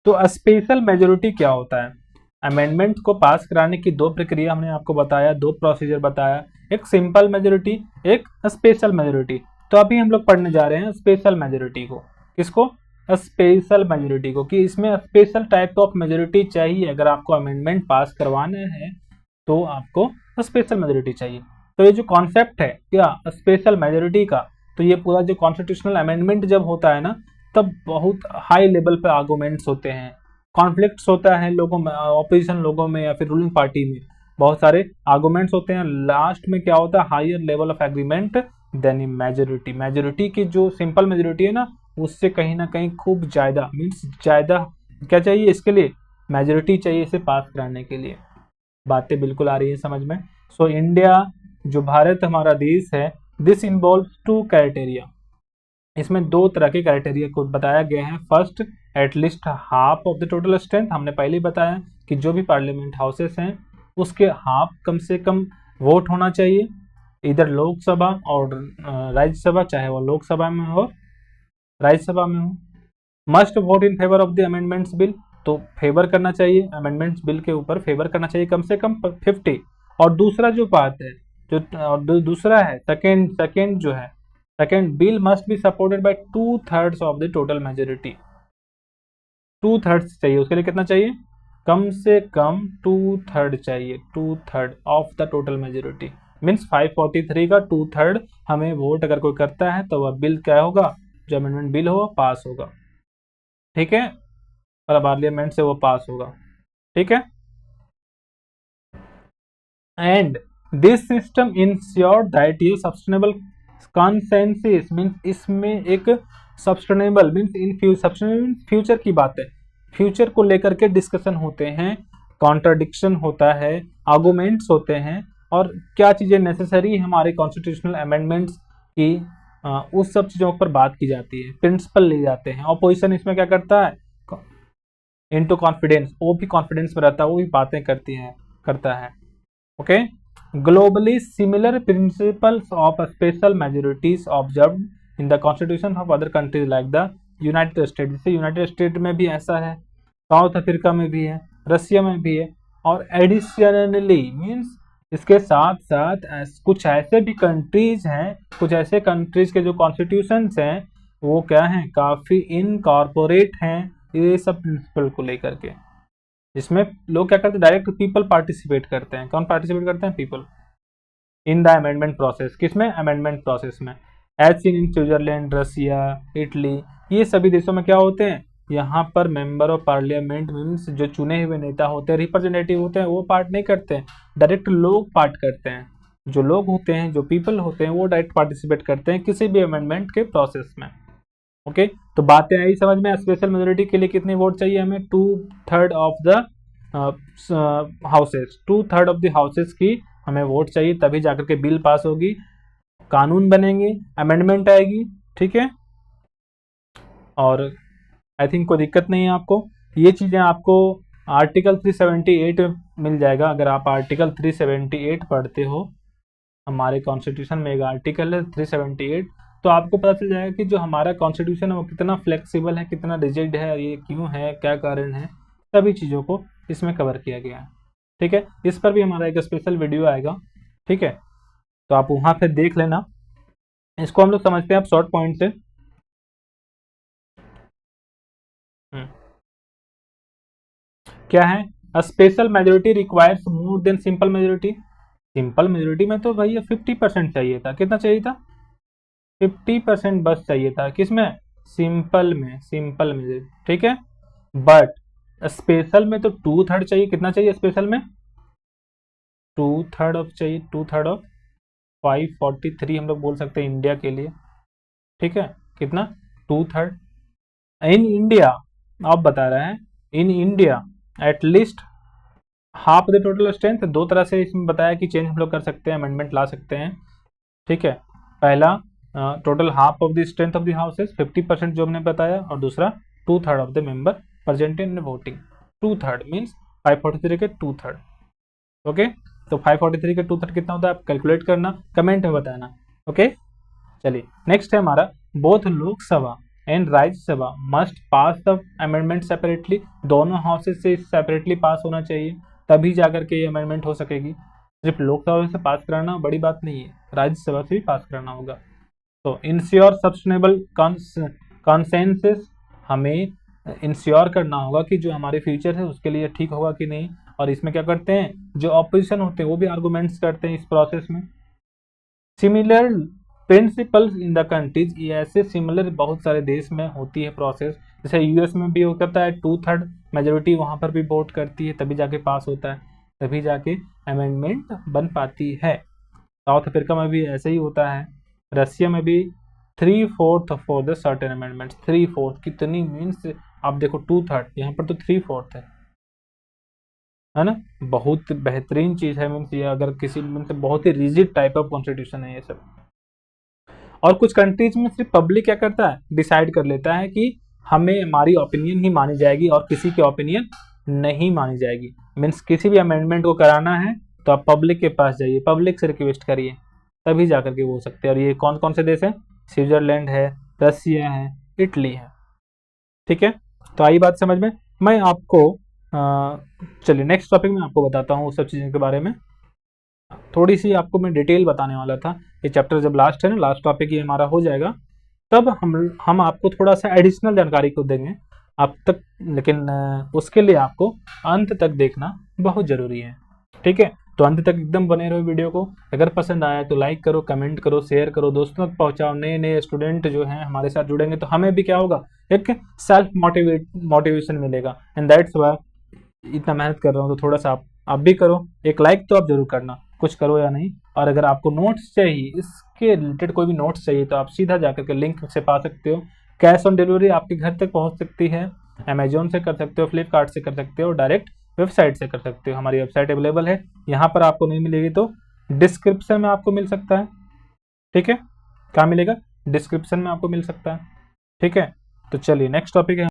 तो special majority क्या होता है? अमेंडमेंट को पास कराने की दो प्रक्रिया हमने आपको बताया, दो प्रोसीजर बताया, एक सिंपल मेजोरिटी, एक स्पेशल मेजोरिटी। तो अभी हम लोग पढ़ने जा रहे हैं स्पेशल मेजोरिटी को। किसको? स्पेशल मेजोरिटी को, कि इसमें स्पेशल टाइप ऑफ मेजोरिटी चाहिए। अगर आपको अमेंडमेंट पास करवाना है तो आपको स्पेशल मेजोरिटी चाहिए। तो ये जो कॉन्सेप्ट है क्या स्पेशल मेजोरिटी का, तो ये पूरा जो कॉन्स्टिट्यूशनल अमेंडमेंट जब होता है ना, तब बहुत हाई लेवल पे आर्गूमेंट्स होते हैं, कॉन्फ्लिक्ट्स होता है लोगों में, ऑपोजिशन लोगों में या फिर रूलिंग पार्टी में बहुत सारे आर्गूमेंट्स होते हैं। लास्ट में क्या होता है? Higher level of agreement than majority. Majority की जो सिंपल मेजोरिटी है ना, उससे कहीं ना कहीं खूब ज्यादा मीन्स ज्यादा क्या चाहिए इसके लिए? मेजोरिटी चाहिए इसे पास कराने के लिए। बातें बिल्कुल आ रही है समझ में? सो इंडिया जो भारत हमारा देश है, दिस इन्वॉल्व टू क्राइटेरिया। इसमें दो तरह के क्राइटेरिया को बताया गया है। First, at least half of the total strength. हमने पहले ही बताया कि जो भी पार्लियामेंट हाउसेस हैं उसके हाफ कम से कम वोट होना चाहिए, इधर लोकसभा और राज्यसभा, चाहे वो लोकसभा में हो राज्यसभा में हो। Must vote in favour of the amendments bill, तो फेवर करना चाहिए अमेंडमेंट्स बिल के ऊपर, फेवर करना चाहिए कम से कम 50। और दूसरा जो बात है जो दूसरा है सेकेंड जो है, second, bill must be supported by 2/3 of the total majority. 2/3 चाहिए, उसके लिए कितना चाहिए? कम से कम 2/3 चाहिए, 2/3 of the total majority. Means 543 का 2/3 हमें वोट अगर कोई करता है तो वह बिल क्या होगा? जो अमेंडमेंट बिल होगा पास होगा। ठीक है, और पार्लियामेंट से वो पास होगा। ठीक है, and this system ensure that ये सस्टेनेबल कंसेंसस मीन्स इसमें एक सस्टेनेबल मीन्स इन फ्यूचर की बात है, फ्यूचर को लेकर के डिस्कशन होते हैं, कॉन्ट्राडिक्शन होता है, आर्गूमेंट्स होते हैं, और क्या चीज़ें नेसेसरी हमारे कॉन्स्टिट्यूशनल अमेंडमेंट्स की, उस सब चीज़ों पर बात की जाती है, प्रिंसिपल ले जाते हैं। ऑपोजिशन इसमें क्या करता है? इनटू कॉन्फिडेंस, वो भी कॉन्फिडेंस में रहता है, वो भी बातें करता है। Okay, globally similar principles of special majorities observed in the constitution of other countries like the United state. जैसे यूनाइटेड स्टेट में भी ऐसा है, साउथ अफ्रीका में भी है, रशिया में भी है, और एडिशनली मीन्स इसके साथ साथ कुछ ऐसे भी कंट्रीज हैं, कुछ ऐसे कंट्रीज के जो कॉन्स्टिट्यूशंस हैं वो क्या हैं? काफ़ी इनकॉर्पोरेट हैं ये सब प्रिंसिपल को लेकर के, जिसमें लोग क्या करते हैं? डायरेक्ट पीपल पार्टिसिपेट करते हैं। कौन पार्टिसिपेट करते हैं? People in the amendment process. किसमें? अमेंडमेंट प्रोसेस में। As seen in Switzerland, Russia, Italy, ये सभी देशों में क्या होते हैं? यहाँ पर मेंबर ऑफ पार्लियामेंट मीन्स जो चुने हुए नेता होते हैं, रिप्रेजेंटेटिव होते हैं, वो पार्ट नहीं करते हैं, डायरेक्ट लोग पार्ट करते हैं। जो लोग होते हैं, जो पीपल होते हैं, वो डायरेक्ट पार्टिसिपेट करते हैं किसी भी अमेंडमेंट के प्रोसेस में। ओके, तो बातें आई समझ में? स्पेशल मेजोरिटी के लिए कितने वोट चाहिए हमें? 2/3 of the houses, 2/3 of the houses की हमें वोट चाहिए, तभी जाकर के बिल पास होगी, कानून बनेंगे, अमेंडमेंट आएगी। ठीक है, और आई थिंक कोई दिक्कत नहीं है आपको। ये चीज़ें आपको आर्टिकल 378 में मिल जाएगा। अगर आप आर्टिकल 378 पढ़ते हो, हमारे कॉन्स्टिट्यूशन में एक आर्टिकल है 378, तो आपको पता चल जाएगा कि जो हमारा कॉन्स्टिट्यूशन है वो कितना फ्लेक्सिबल है, कितना रिजिड है, ये क्यों है, क्या कारण है, सभी चीज़ों को इसमें कवर किया गया है। ठीक है, इस पर भी हमारा एक स्पेशल वीडियो आएगा। ठीक है, तो आप वहाँ पे देख लेना। इसको हम लोग समझते हैं आप शॉर्ट पॉइंट से। क्या है? Special majority requires more than simple majority. Simple majority में तो भैया 50% चाहिए था। कितना चाहिए था? 50% बस चाहिए था। किसमें? सिंपल में, सिंपल में। ठीक है, बट स्पेशल में तो 2/3 चाहिए। कितना चाहिए स्पेशल में? 2/3 ऑफ चाहिए, 2/3 ऑफ 543 हम लोग बोल सकते हैं इंडिया के लिए। ठीक है, कितना? 2/3 इन इंडिया। आप बता रहे हैं in India at least half the total strength. दो तरह से इसमें बताया कि चेंज हम लोग कर सकते हैं, अमेंडमेंट ला सकते हैं। ठीक है, पहला total half of the strength of the houses 50% जो हमने बताया, और दूसरा 2/3 of the member present in voting. 2/3 means 543 के 2/3। ओके, तो 543 के 2/3 कितना होता है आप कैलकुलेट करना, कमेंट में बताना। ओके, चलिए नेक्स्ट है हमारा both Lok Sabha and Rajya Sabha must pass the amendment separately, दोनों हाउसेज से सेपरेटली पास होना चाहिए, तभी जाकर के ये अमेंडमेंट हो सकेगी। सिर्फ लोकसभा से पास कराना बड़ी बात नहीं है, राज्यसभा से भी पास कराना होगा। तो इंश्योर सस्टेनेबल कंसेंसस, हमें इंश्योर करना होगा कि जो हमारे फ्यूचर है उसके लिए ठीक होगा कि नहीं। और इसमें क्या करते हैं, जो ऑपोजिशन होते हैं वो भी आर्गूमेंट्स करते हैं इस प्रोसेस में। Similar principles in the countries, ये ऐसे सिमिलर बहुत सारे देश में होती है प्रोसेस। जैसे यूएस में भी हो करता है, 2/3 मेजोरिटी वहाँ पर भी वोट करती है, तभी जाके पास होता है, तभी जाके अमेंडमेंट बन पाती है। साउथ अफ्रीका में भी ऐसे ही होता है। रशिया में भी 3/4 फॉर द सर्टेन अमेंडमेंट्स। 3/4 कितनी मीन्स आप देखो, 2/3, यहाँ पर तो 3/4 है ना। बहुत बेहतरीन चीज़ है मीन्स ये, अगर किसी मीन्स बहुत ही रिजिड टाइप ऑफ कॉन्स्टिट्यूशन है ये सब। और कुछ कंट्रीज में सिर्फ पब्लिक क्या करता है, डिसाइड कर लेता है कि हमें हमारी ओपिनियन ही मानी जाएगी और किसी की ओपिनियन नहीं मानी जाएगी। मीन्स किसी भी अमेंडमेंट को कराना है तो आप पब्लिक के पास जाइए, पब्लिक से रिक्वेस्ट करिए, तभी जाकर के वो हो सकते हैं। और ये कौन कौन से देश हैं, स्विट्जरलैंड है, रसिया है, इटली है। ठीक है, तो आई बात समझ में। मैं आपको चलिए नेक्स्ट टॉपिक में आपको बताता हूँ उस सब चीज़ों के बारे में। थोड़ी सी आपको मैं डिटेल बताने वाला था। ये चैप्टर जब लास्ट है ना, लास्ट टॉपिक ये हमारा हो जाएगा, तब हम आपको थोड़ा सा एडिशनल जानकारी को देंगे आप तक, लेकिन उसके लिए आपको अंत तक देखना बहुत ज़रूरी है। ठीक है, तो अंत तक एकदम बने रहो वीडियो को। अगर पसंद आया तो लाइक करो, कमेंट करो, शेयर करो, दोस्तों तक पहुंचाओ। नए नए स्टूडेंट जो हैं हमारे साथ जुड़ेंगे तो हमें भी क्या होगा, एक सेल्फ मोटिवेशन मिलेगा। एंड दैट्स वाई इतना मेहनत कर रहा हूँ, तो थोड़ा सा आप भी करो, एक लाइक तो आप जरूर करना, कुछ करो या नहीं। और अगर आपको नोट्स चाहिए, इसके रिलेटेड कोई भी नोट्स चाहिए, तो आप सीधा जाकर के लिंक से पा सकते हो। कैश ऑन डिलीवरी आपके घर तक पहुंच सकती है, अमेजोन से कर सकते हो, फ्लिपकार्ट से कर सकते हो, डायरेक्ट वेबसाइट से कर सकते हो। हमारी वेबसाइट अवेलेबल है, यहाँ पर आपको नहीं मिलेगी तो डिस्क्रिप्शन में आपको मिल सकता है। ठीक है, क्या मिलेगा, डिस्क्रिप्शन में आपको मिल सकता है। ठीक है, तो चलिए नेक्स्ट टॉपिक है